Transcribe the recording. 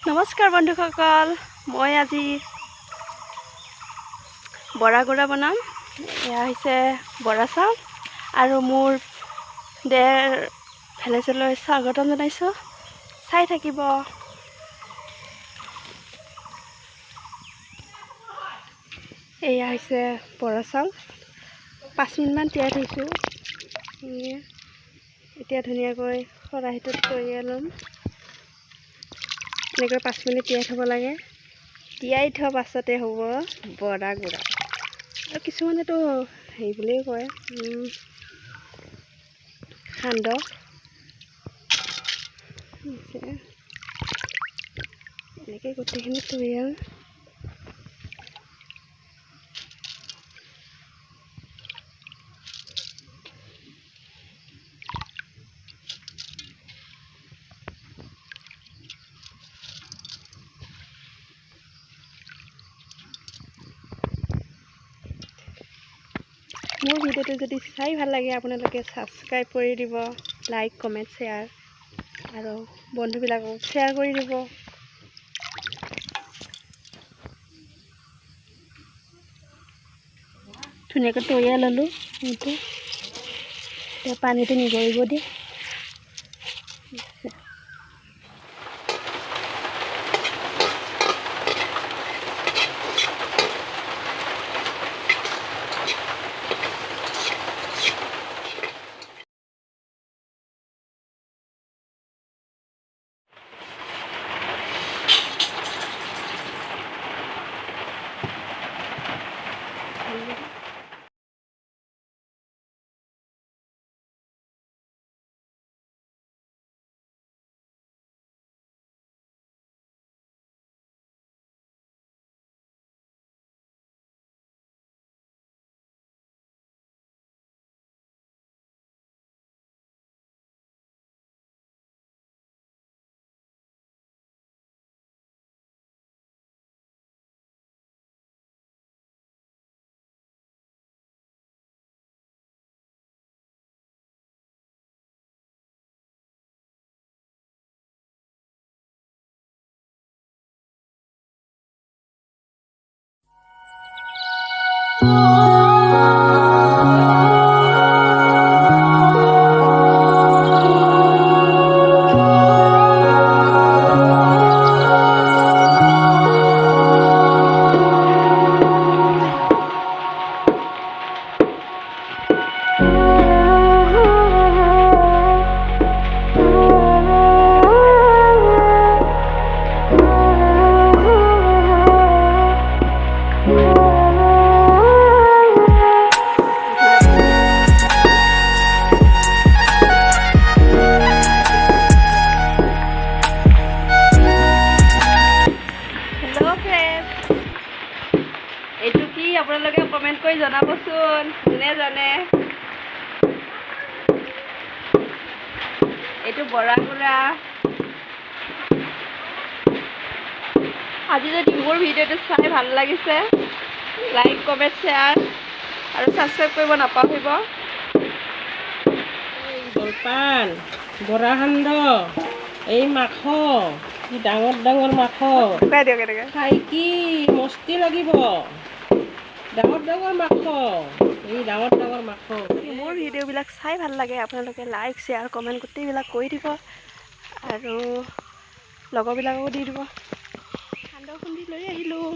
নমস্কাৰ বন্ধুসকল, মই আজি বৰা গুড়া বনাম। এয়া হৈছে বৰা চাউল আৰু মোৰ ভেলেজলৈ স্বাগতম জনাইছোঁ। চাই থাকিব। এয়া হৈছে বৰা চাউল, 5 মিনিটমান তিয়াই থৈছোঁ। এতিয়া ধুনীয়াকৈ খৰাহিটোত তৈয়াৰ ল'ম। এনেকৈ 5 মিনিট তিয়াই থ'ব লাগে। তিয়াই থোৱা পাছতে হ'ব বৰা গুড়া। আৰু কিছুমানেতো হেৰি বুলিয়ে কয় সান্দহ। এনেকৈ গোটেইখিনি তৈয়াৰ মোৰ ভিডিঅ'টো যদি চাই ভাল লাগে আপোনালোকে ছাবস্ক্ৰাইব কৰি দিব, লাইক কমেণ্ট শ্বেয়াৰ আৰু বন্ধুবিলাকক শ্বেয়াৰ কৰি দিব। ধুনীয়াকৈ তৈয়াৰ ল'লোঁ। এতিয়া পানীটো নিগৰিব দি এইটো কি আপোনালোকে কমেণ্ট কৰি জনাবচোন, যোনে জানে। এইটো বৰা গুড়া। আজি যদি মোৰ ভিডিঅ'টো চাই ভাল লাগিছে, লাইক কমেণ্ট শ্বেয়াৰ আৰু ছাবস্ক্ৰাইব কৰিব নাপাহৰিব। জলপান, বৰা সান্দহ, এই মাখো, কি ডাঙৰ ডাঙৰ মাখো শুকাই দিয়ক এনেকৈ। খাই কি মস্তি লাগিব। ডাঙৰ ডাঙৰ মাখো, এই ডাঙৰ ডাঙৰ মাখো। মোৰ ভিডিঅ'বিলাক চাই ভাল লাগে আপোনালোকে লাইক শ্বেয়াৰ কমেণ্ট গোটেইবিলাক কৰি দিব আৰু লগৰবিলাককো দি দিব। সান্দহ খুন্দি লৈ আহিলোঁ।